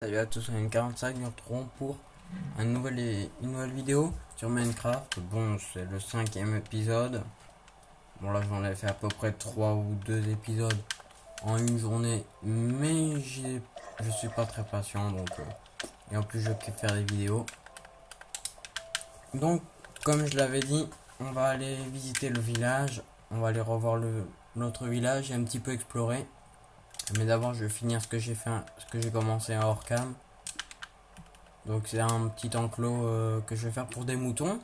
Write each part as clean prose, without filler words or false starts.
Salut à tous, on est une 45, nous retrouvons pour une nouvelle vidéo sur Minecraft. Bon, c'est le cinquième épisode. Bon, là j'en ai fait à peu près 3 ou 2 épisodes en une journée, mais je suis pas très patient donc. Et en plus, je kiffe faire des vidéos. Donc, comme je l'avais dit, on va aller visiter le village. On va aller revoir l'autre village et un petit peu explorer. Mais d'abord, je vais finir ce que j'ai commencé à hors cam. Donc c'est un petit enclos que je vais faire pour des moutons.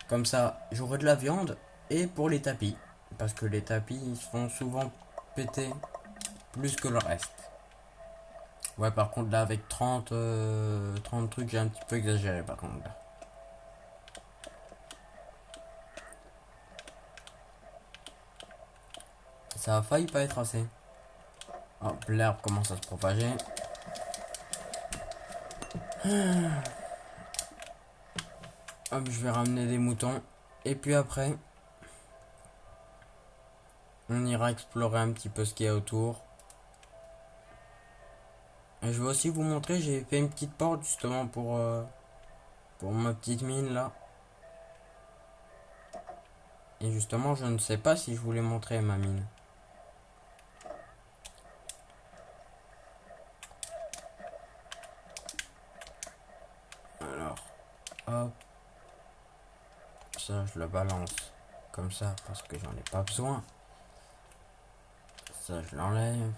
Comme ça, j'aurai de la viande. Et pour les tapis. Parce que les tapis, ils se font souvent péter plus que le reste. Ouais, par contre, là, avec 30 trucs, j'ai un petit peu exagéré, par contre. Là. Ça a failli pas être assez. Hop, l'herbe commence à se propager. Hop, je vais ramener des moutons. Et puis après, on ira explorer un petit peu ce qu'il y a autour. Et je vais aussi vous montrer, j'ai fait une petite porte justement pour ma petite mine là. Et justement, je ne sais pas si je voulais montrer ma mine. Alors, hop, ça je le balance comme ça parce que j'en ai pas besoin. Ça je l'enlève.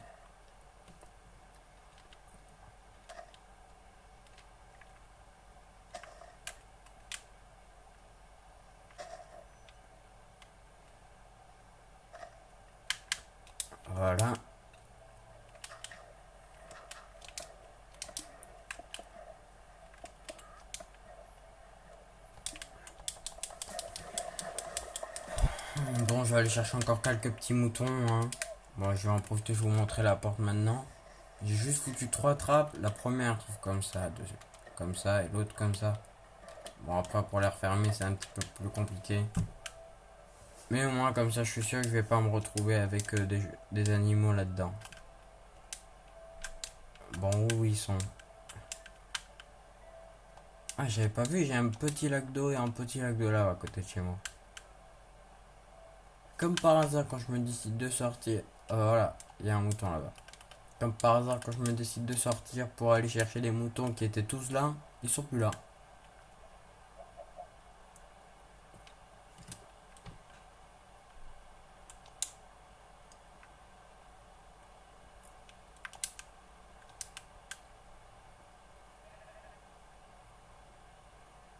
Voilà. Bon, je vais aller chercher encore quelques petits moutons. Hein. Bon, je vais en profiter, je vais vous montrer la porte maintenant. J'ai juste foutu 3 trappes. La première comme ça, comme ça et l'autre comme ça. Bon, après pour les refermer, c'est un petit peu plus compliqué. Mais au moins, comme ça, je suis sûr que je vais pas me retrouver avec des animaux là-dedans. Bon, où ils sont? Ah, j'avais pas vu, j'ai un petit lac d'eau et un petit lac de lave à côté de chez moi. Comme par hasard, quand je me décide de sortir, voilà, il y a un mouton là-bas. Comme par hasard, quand je me décide de sortir pour aller chercher les moutons qui étaient tous là, ils sont plus là.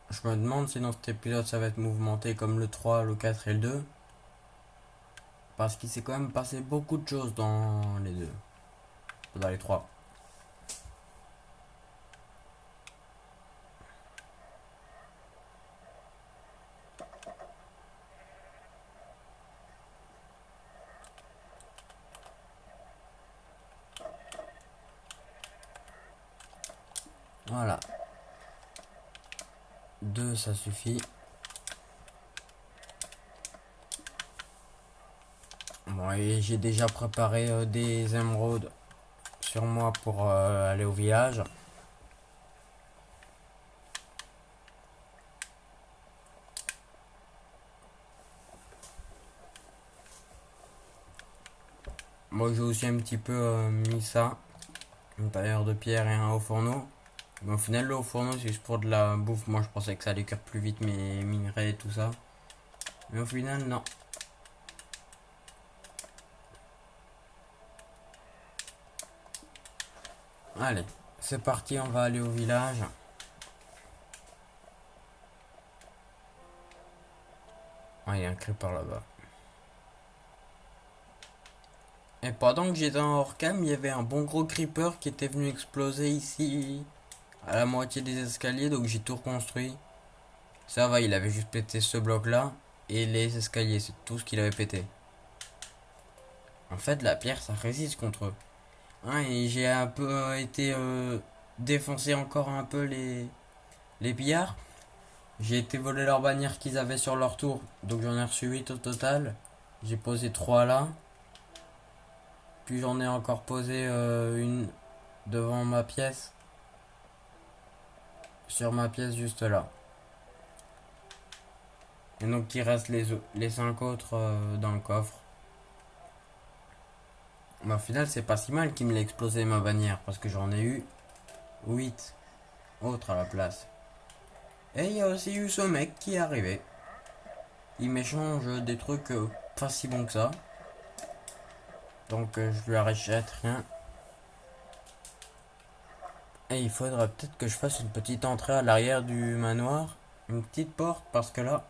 Je me demande si dans cet épisode ça va être mouvementé comme le 3, le 4 et le 2. Parce qu'il s'est quand même passé beaucoup de choses dans les deux. Dans les trois. Voilà. Deux, ça suffit. Bon, et j'ai déjà préparé des émeraudes sur moi pour aller au village. Moi j'ai aussi un petit peu mis ça. Une tailleur de pierre et un haut fourneau. Mais au final le haut fourneau c'est juste pour de la bouffe. Moi je pensais que ça allait cuire plus vite mes minerais et tout ça. Mais au final non. Allez, c'est parti, on va aller au village. Ah, il y a un creeper là-bas. Et pendant que j'étais en hors cam, il y avait un bon gros creeper qui était venu exploser ici à la moitié des escaliers, donc j'ai tout reconstruit. Ça va, il avait juste pété ce bloc là et les escaliers, c'est tout ce qu'il avait pété. En fait, la pierre ça résiste contre eux. Hein, et j'ai un peu été défoncer encore un peu les pillards. J'ai été voler leur bannière qu'ils avaient sur leur tour, donc j'en ai reçu 8 au total. J'ai posé 3 là. Puis j'en ai encore posé une devant ma pièce. sur ma pièce juste là. Et donc il reste les 5 autres dans le coffre. Mais au final, c'est pas si mal qu'il me l'ait explosé ma bannière, parce que j'en ai eu 8 autres à la place. Et il y a aussi eu ce mec qui est arrivé. Il m'échange des trucs pas si bons que ça. Donc je lui achète rien. Et il faudra peut-être que je fasse une petite entrée à l'arrière du manoir. Une petite porte, parce que là,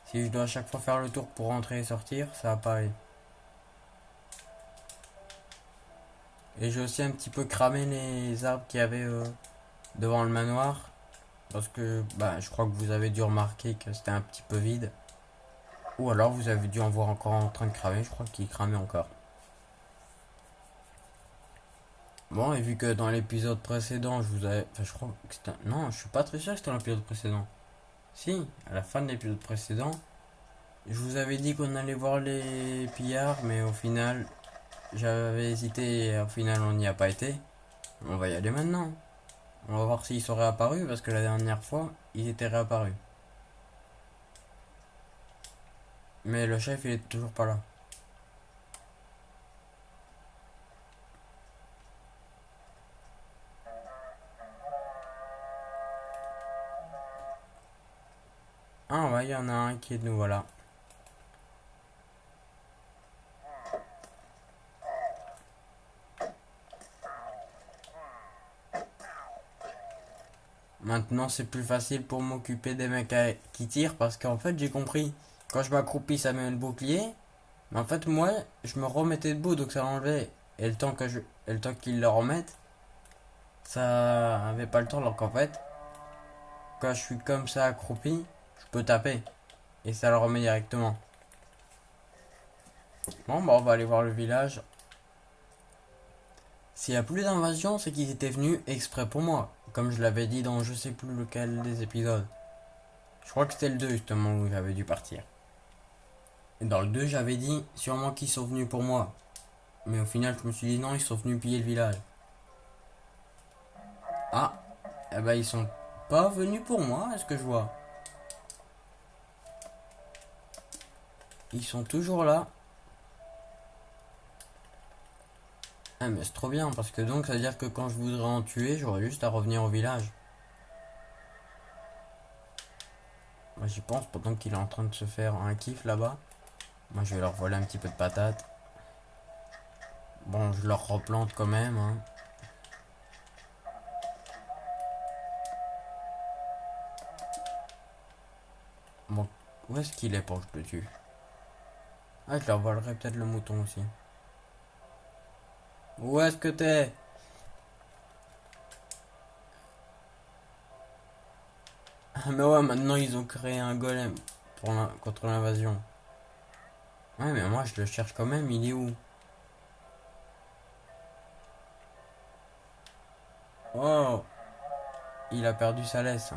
si je dois à chaque fois faire le tour pour rentrer et sortir, ça va pas aller. Et j'ai aussi un petit peu cramé les arbres qu'il y avait devant le manoir. Parce que bah, je crois que vous avez dû remarquer que c'était un petit peu vide. Ou alors vous avez dû en voir encore en train de cramer. Je crois qu'il cramait encore. Bon, et vu que dans l'épisode précédent, je vous avais... Enfin, je crois que c'était... Non, je suis pas très sûr que c'était dans l'épisode précédent. Si, à la fin de l'épisode précédent, je vous avais dit qu'on allait voir les pillards, mais au final, j'avais hésité et au final, on n'y a pas été. On va y aller maintenant. On va voir s'ils sont réapparus, parce que la dernière fois, ils étaient réapparus. Mais le chef, il est toujours pas là. Ah ouais, il y en a un qui est de nous, voilà. Maintenant, c'est plus facile pour m'occuper des mecs qui tirent, parce qu'en fait, j'ai compris. Quand je m'accroupis, ça met le bouclier. Mais en fait, moi, je me remettais debout, donc ça l'enlevait. Et le temps qu'ils le remettent, ça avait pas le temps. Alors qu'en fait, quand je suis comme ça accroupi, je peux taper. Et ça le remet directement. Bon, bah, on va aller voir le village. S'il y a plus d'invasion, c'est qu'ils étaient venus exprès pour moi. Comme je l'avais dit dans je sais plus lequel des épisodes. Je crois que c'était le 2 justement où j'avais dû partir. Et dans le 2, j'avais dit sûrement qu'ils sont venus pour moi. Mais au final, je me suis dit non, ils sont venus piller le village. Ah, eh ben ils sont pas venus pour moi, est-ce que je vois? Ils sont toujours là. Ah mais c'est trop bien, parce que donc ça veut dire que quand je voudrais en tuer, j'aurais juste à revenir au village. Moi j'y pense pendant qu'il est en train de se faire un kiff là-bas. Moi je vais leur voler un petit peu de patates. Bon, je leur replante quand même, hein. Bon, où est-ce qu'il est pour que je le tue? Ah, je leur volerai peut-être le mouton aussi. Où est-ce que t'es? Ah mais ouais, maintenant ils ont créé un golem contre l'invasion. Ouais, mais moi je le cherche quand même, il est où? Oh, il a perdu sa laisse.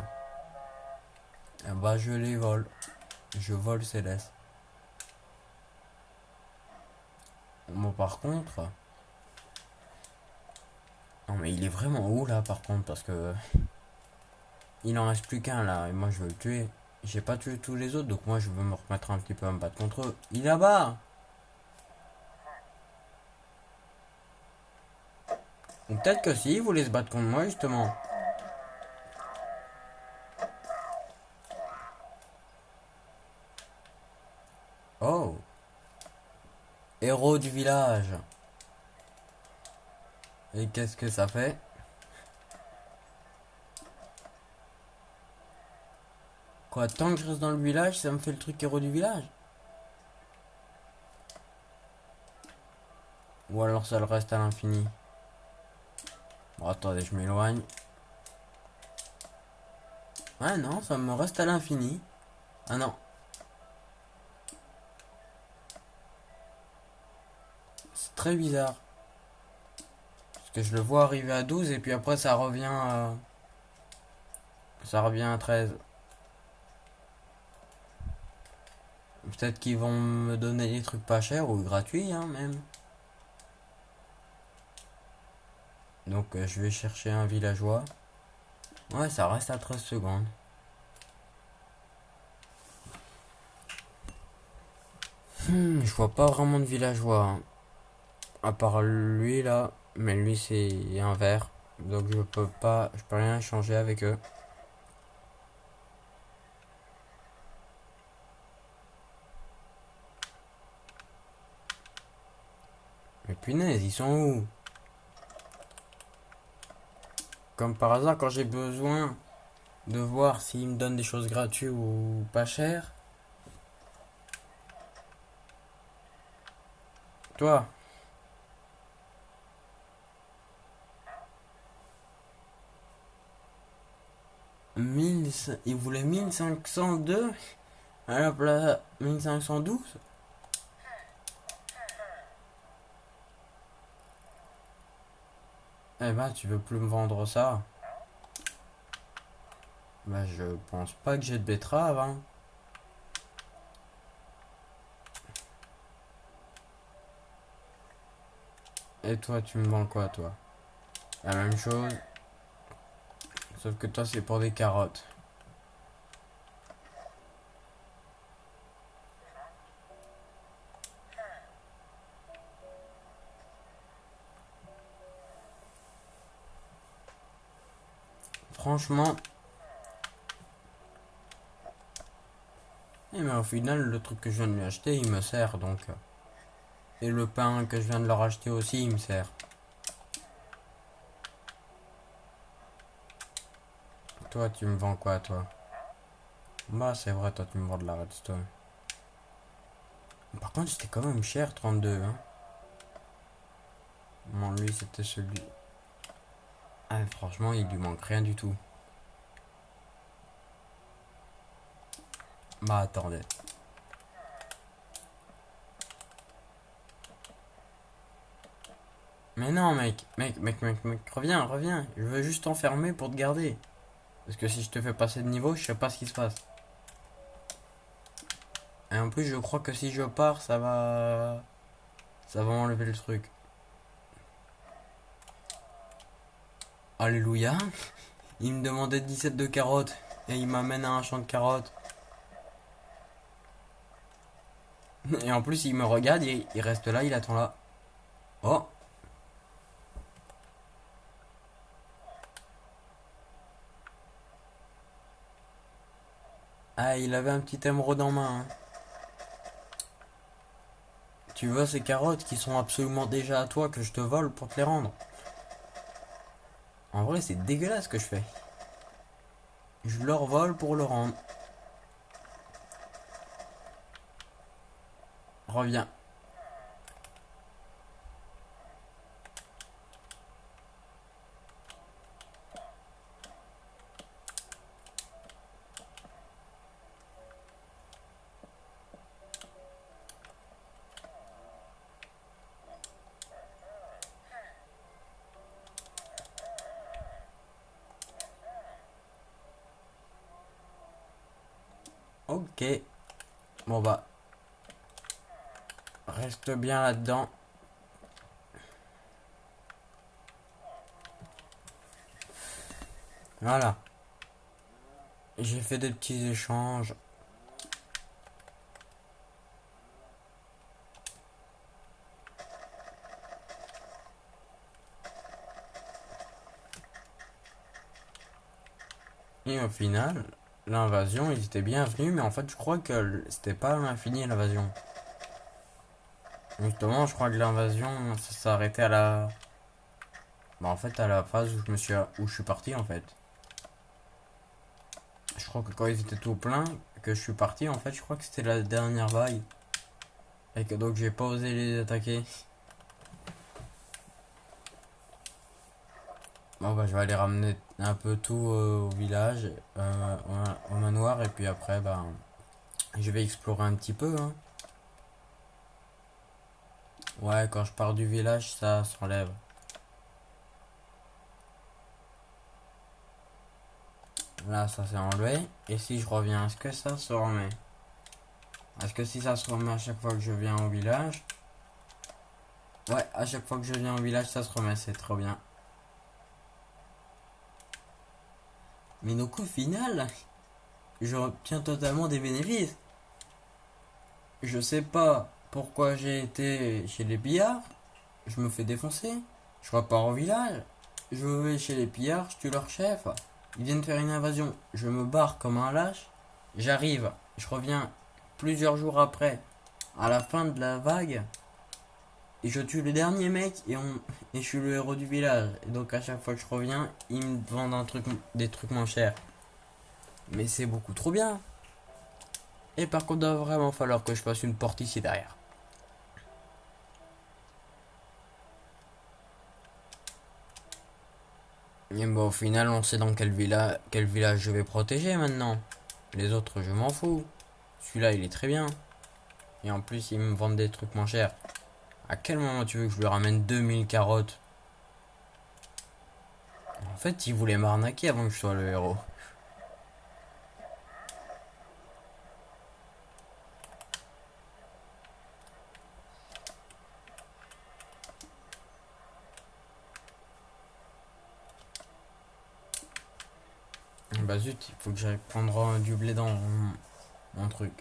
Ah bah je les vole. Je vole ses laisses. Bon par contre... Non mais il est vraiment où là par contre? Parce que... Il en reste plus qu'un là, et moi je veux le tuer. J'ai pas tué tous les autres, donc moi je veux me remettre un petit peu à me battre contre eux. Il est là-bas! Ou peut-être que si, il voulait se battre contre moi justement. Oh! Héros du village! Et qu'est-ce que ça fait? Quoi, tant que je reste dans le village, ça me fait le truc héros du village? Ou alors ça le reste à l'infini? Bon, attendez, je m'éloigne. Ouais, non, ça me reste à l'infini. Ah non. C'est très bizarre. Parce que je le vois arriver à 12 et puis après ça revient à... Ça revient à 13. Peut-être qu'ils vont me donner des trucs pas chers ou gratuits, hein, même. Donc je vais chercher un villageois. Ouais, ça reste à 13 secondes. Je vois pas vraiment de villageois, hein. À part lui là. Mais lui c'est un vert. Donc je peux rien changer avec eux. Mais punaise, ils sont où? Comme par hasard, quand j'ai besoin de voir s'ils me donnent des choses gratuites ou pas chères. Toi, 1000, il voulait 1502 à la place 1512. Eh ben, tu veux plus me vendre ça? Bah, je pense pas que j'ai de betterave, hein. Et toi, tu me vends quoi, toi? La même chose, sauf que toi, c'est pour des carottes. Franchement, mais au final, le truc que je viens de lui acheter, il me sert, donc. Et le pain que je viens de leur acheter aussi, il me sert. Toi, tu me vends quoi, toi? Bah, c'est vrai, toi, tu me vends de la redstone. Par contre, c'était quand même cher, 32, hein. Bon, lui, c'était celui. Ah, franchement, il lui manque rien du tout. Bah, attendez. Mais non, mec, reviens, reviens. Je veux juste t'enfermer pour te garder. Parce que si je te fais passer de niveau, je sais pas ce qui se passe. Et en plus, je crois que si je pars, ça va. Ça va enlever le truc. Alléluia. Il me demandait 17 de carottes. Et il m'amène à un champ de carottes. Et en plus, il me regarde, il reste là, il attend là. Oh. Ah, il avait un petit émeraude en main, hein. Tu vois ces carottes qui sont absolument déjà à toi que je te vole pour te les rendre. En vrai, c'est dégueulasse ce que je fais. Je leur vole pour le rendre. Reviens. Ok. Bon bah, reste bien là-dedans. Voilà. J'ai fait des petits échanges. Et au final, l'invasion, ils étaient bienvenus, mais en fait, je crois que c'était pas à l'infini l'invasion. Justement, je crois que l'invasion, ça s'est arrêté à la. Bah, en fait, à la phase où je suis parti, en fait. Je crois que quand ils étaient tout pleins, que je suis parti, en fait, je crois que c'était la dernière vague. Et que donc j'ai pas osé les attaquer. Bon bah je vais aller ramener un peu tout au village, au manoir, et puis après bah je vais explorer un petit peu, hein. Ouais, quand je pars du village, ça s'enlève. Là, ça s'est enlevé. Et si je reviens, est-ce que ça se remet? Est-ce que si ça se remet à chaque fois que je viens au village? Ouais, à chaque fois que je viens au village, ça se remet, c'est trop bien. Mais donc au final, j'obtiens totalement des bénéfices. Je sais pas pourquoi j'ai été chez les pillards. Je me fais défoncer. Je repars au village. Je vais chez les pillards, je tue leur chef. Ils viennent faire une invasion. Je me barre comme un lâche. J'arrive. Je reviens plusieurs jours après, à la fin de la vague. Et je tue le dernier mec et je suis le héros du village. Et donc à chaque fois que je reviens, ils me vendent des trucs moins chers. Mais c'est beaucoup trop bien. Et par contre, il va vraiment falloir que je fasse une porte ici derrière. Et bon, au final, on sait dans quel village je vais protéger maintenant. Les autres, je m'en fous. Celui-là, il est très bien. Et en plus, ils me vendent des trucs moins chers. À quel moment tu veux que je lui ramène 2000 carottes? En fait, il voulait m'arnaquer avant que je sois le héros. Bah zut, il faut que j'aille prendre du blé dans mon truc.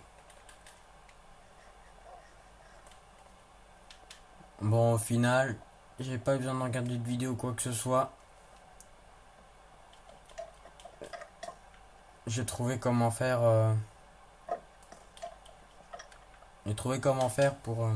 Bon, au final, j'ai pas besoin de regarder de vidéo ou quoi que ce soit. J'ai trouvé comment faire. J'ai trouvé comment faire pour.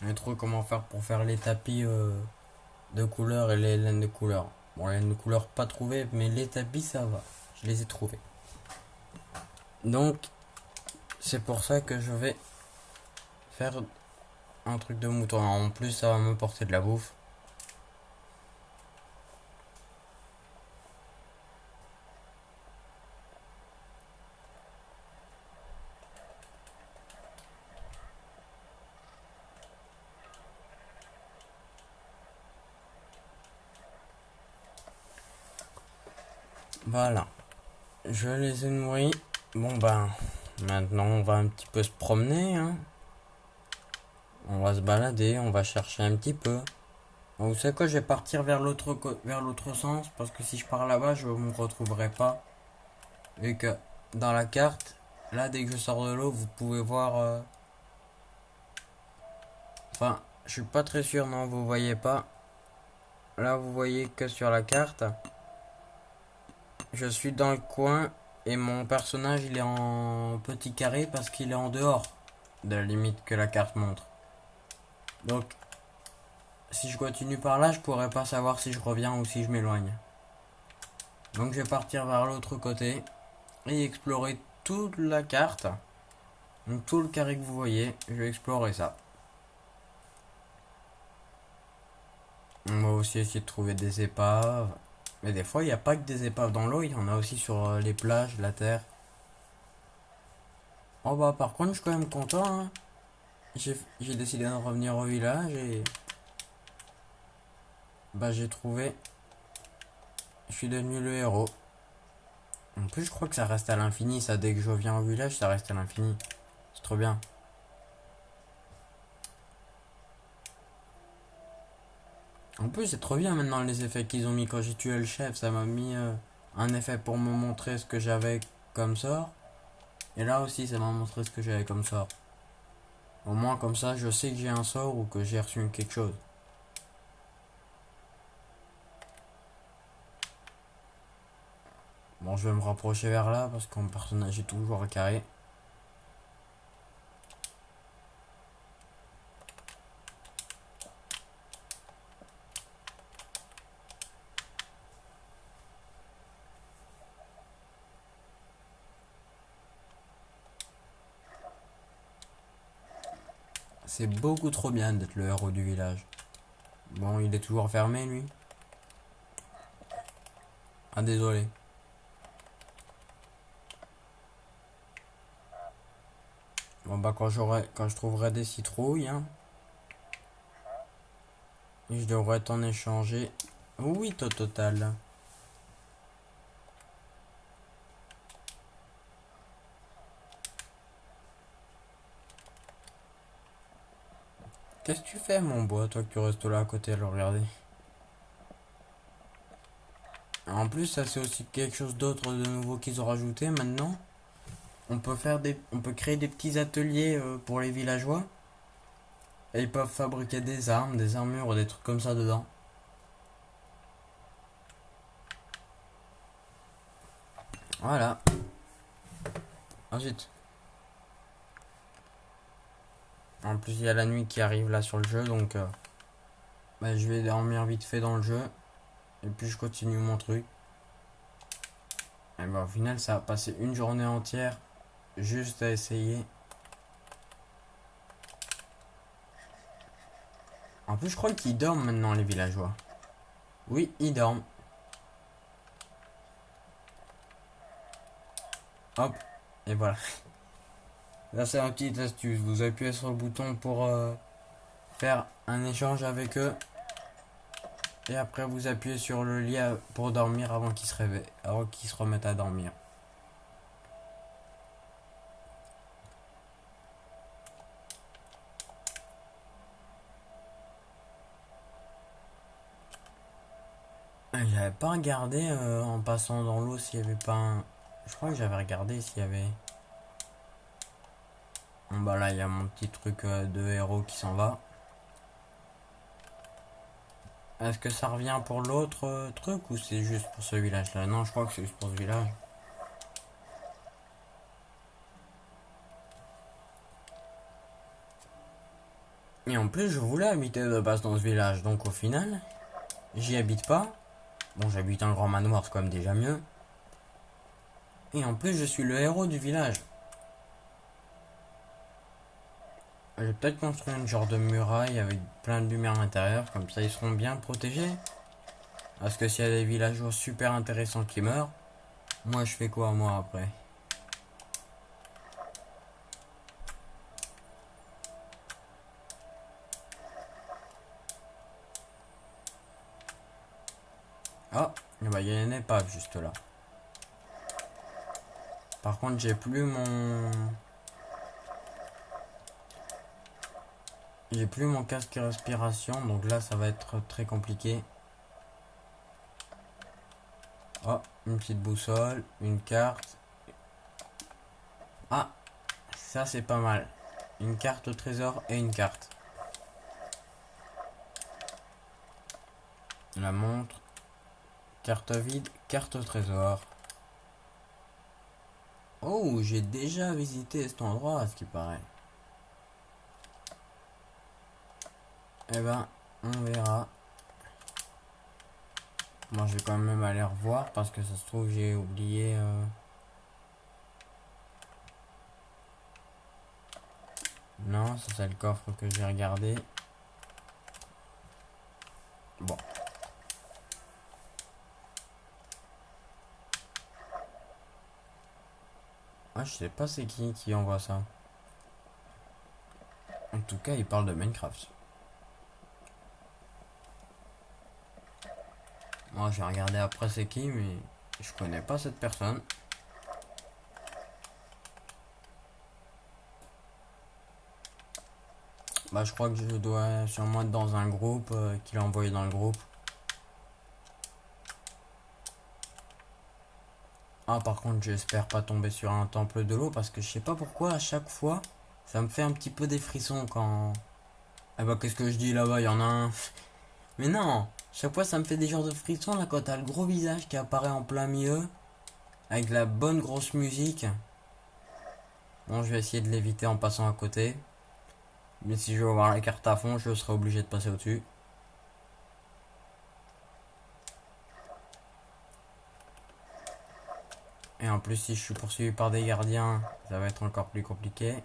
J'ai trouvé comment faire pour faire les tapis de couleur et les laines de couleur. Bon, les laines de couleur pas trouvées, mais les tapis ça va. Je les ai trouvés. Donc, c'est pour ça que je vais faire un truc de mouton. En plus, ça va me porter de la bouffe. Voilà. Je les ai nourris. Bon ben, maintenant on va un petit peu se promener, hein. On va se balader, on va chercher un petit peu. Bon, vous savez quoi, je vais partir vers l'autre sens parce que si je pars là-bas, je me retrouverai pas. Vu que dans la carte, là dès que je sors de l'eau, vous pouvez voir. Enfin, je suis pas très sûr, non, vous voyez pas. Là, vous voyez que sur la carte, je suis dans le coin et mon personnage il est en petit carré parce qu'il est en dehors de la limite que la carte montre. Donc, si je continue par là, je pourrais pas savoir si je reviens ou si je m'éloigne. Donc, je vais partir vers l'autre côté et explorer toute la carte. Donc, tout le carré que vous voyez, je vais explorer ça. On va aussi essayer de trouver des épaves. Mais des fois, il n'y a pas que des épaves dans l'eau, il y en a aussi sur les plages, la terre. Oh bah par contre, je suis quand même content, hein. J'ai décidé de revenir au village et bah j'ai trouvé. Je suis devenu le héros. En plus, je crois que ça reste à l'infini, ça. Dès que je reviens au village, ça reste à l'infini. C'est trop bien. En plus, c'est trop bien maintenant les effets qu'ils ont mis quand j'ai tué le chef. Ça m'a mis un effet pour me montrer ce que j'avais comme sort. Et là aussi, ça m'a montré ce que j'avais comme sort. Au moins, comme ça, je sais que j'ai un sort ou que j'ai reçu quelque chose. Bon, je vais me rapprocher vers là parce que mon personnage est toujours à carré. C'est beaucoup trop bien d'être le héros du village. Bon, il est toujours fermé, lui. Ah, désolé. Bon, bah, quand je trouverai des citrouilles, hein, et je devrais t'en échanger. Oui, au total. Qu'est-ce que tu fais, mon bois, toi, que tu restes là à côté à le regarder? En plus, ça c'est aussi quelque chose d'autre de nouveau qu'ils ont rajouté maintenant. On peut créer des petits ateliers pour les villageois. Et ils peuvent fabriquer des armes, des armures ou des trucs comme ça dedans. Voilà. Ensuite, en plus il y a la nuit qui arrive là sur le jeu, donc bah, je vais dormir vite fait dans le jeu. Et puis je continue mon truc. Et bah au final ça a passé une journée entière juste à essayer. En plus je crois qu'ils dorment maintenant les villageois. Oui, ils dorment. Hop, et voilà. Là c'est un petit astuce. Vous appuyez sur le bouton pour faire un échange avec eux. Et après vous appuyez sur le lit pour dormir avant qu'ils se réveillent, avant qu'ils se remettent à dormir. J'avais pas regardé en passant dans l'eau s'il y avait pas un... Je crois que j'avais regardé s'il y avait... Bon bah là il y a mon petit truc de héros qui s'en va. Est-ce que ça revient pour l'autre truc ou c'est juste pour ce village là? Non, je crois que c'est juste pour ce village. Et en plus je voulais habiter de base dans ce village, donc au final j'y habite pas. Bon, j'habite un grand manoir, c'est quand même déjà mieux. Et en plus je suis le héros du village. Je vais peut-être construire une genre de muraille avec plein de lumière à l'intérieur, comme ça ils seront bien protégés. Parce que s'il y a des villageois super intéressants qui meurent, moi je fais quoi moi après? Ah, bah il y a une épave juste là. Par contre j'ai plus mon... J'ai plus mon casque respiration, donc là ça va être très compliqué. Oh, une petite boussole, une carte. Ah, ça c'est pas mal. Une carte au trésor et une carte. La montre. Carte vide, carte au trésor. Oh, j'ai déjà visité cet endroit à ce qui paraît. Eh ben, on verra. Moi je vais quand même aller revoir parce que ça se trouve j'ai oublié... Non, ça c'est le coffre que j'ai regardé. Bon. Ah, je sais pas c'est qui envoie ça. En tout cas, il parle de Minecraft. Moi, j'ai regardé après c'est qui, mais je connais pas cette personne. Bah, je crois que je dois sûrement être dans un groupe qu'il a envoyé dans le groupe. Ah, par contre, j'espère pas tomber sur un temple de l'eau parce que je sais pas pourquoi à chaque fois ça me fait un petit peu des frissons quand. Ah bah, qu'est-ce que je dis là-bas? Il y en a un. Mais non! Chaque fois ça me fait des genres de frissons là quand t'as le gros visage qui apparaît en plein milieu avec la bonne grosse musique. Bon, je vais essayer de l'éviter en passant à côté. Mais si je veux voir la carte à fond, je serai obligé de passer au-dessus. Et en plus, si je suis poursuivi par des gardiens, ça va être encore plus compliqué.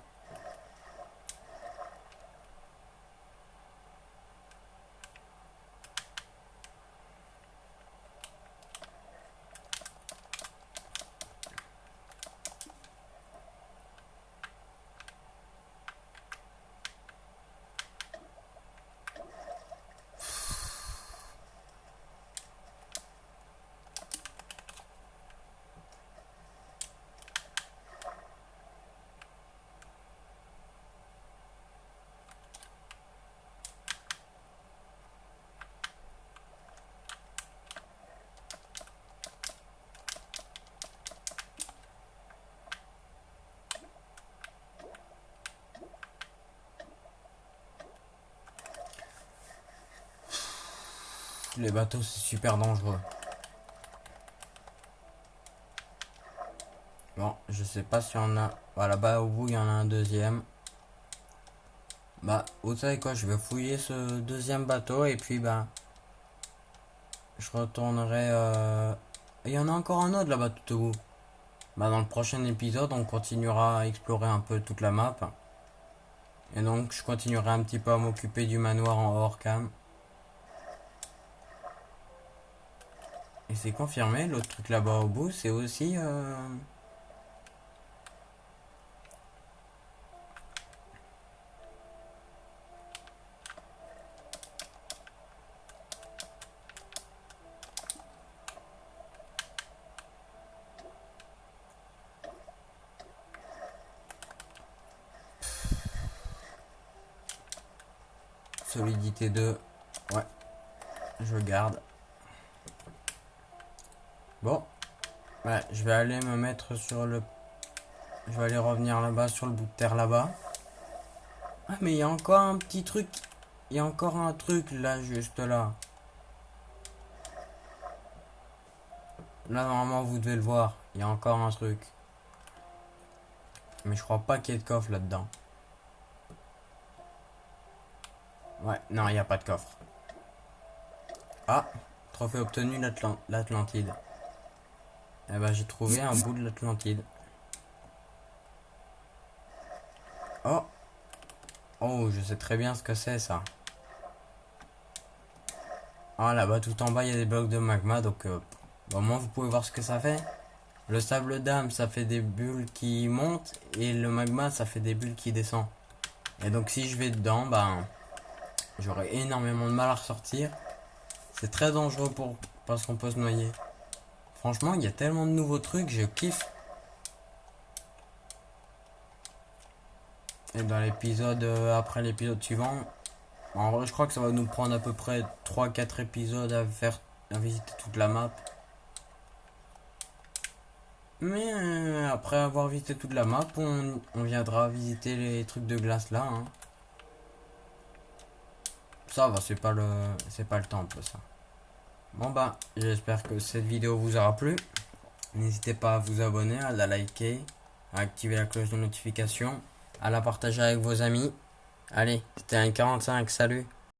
Les bateaux, c'est super dangereux. Bon, je sais pas si on a... Voilà, là-bas au bout, il y en a un deuxième. Bah, vous savez quoi, je vais fouiller ce deuxième bateau et puis, bah... Je retournerai... Il y en a encore un autre là-bas tout au bout. Bah, dans le prochain épisode, on continuera à explorer un peu toute la map. Et donc, je continuerai un petit peu à m'occuper du manoir en hors cam. Et c'est confirmé, l'autre truc là-bas au bout, c'est aussi... Solidité 2. Ouais, je garde. Bon, ouais, je vais aller me mettre sur le... Je vais aller revenir là-bas, sur le bout de terre là-bas. Ah, mais il y a encore un petit truc. Il y a encore un truc là, juste là. Là, normalement, vous devez le voir. Il y a encore un truc. Mais je crois pas qu'il y ait de coffre là-dedans. Ouais, non, il n'y a pas de coffre. Ah, trophée obtenu, l'Atlantide. Eh ben, j'ai trouvé un bout de l'Atlantide. Oh, oh, je sais très bien ce que c'est ça. Ah, là-bas, tout en bas, il y a des blocs de magma, donc au moins, vous pouvez voir ce que ça fait. Le sable d'âme, ça fait des bulles qui montent, et le magma, ça fait des bulles qui descendent. Et donc, si je vais dedans, ben, j'aurai énormément de mal à ressortir. C'est très dangereux parce qu'on peut se noyer. Franchement, il y a tellement de nouveaux trucs, je kiffe. Et dans l'épisode, après l'épisode suivant, en vrai, je crois que ça va nous prendre à peu près 3-4 épisodes à visiter toute la map. Mais après avoir visité toute la map, on viendra visiter les trucs de glace là. Hein. Ça va, c'est pas le temple ça. Bon bah, j'espère que cette vidéo vous aura plu. N'hésitez pas à vous abonner, à la liker, à activer la cloche de notification, à la partager avec vos amis. Allez, c'était un 45, salut!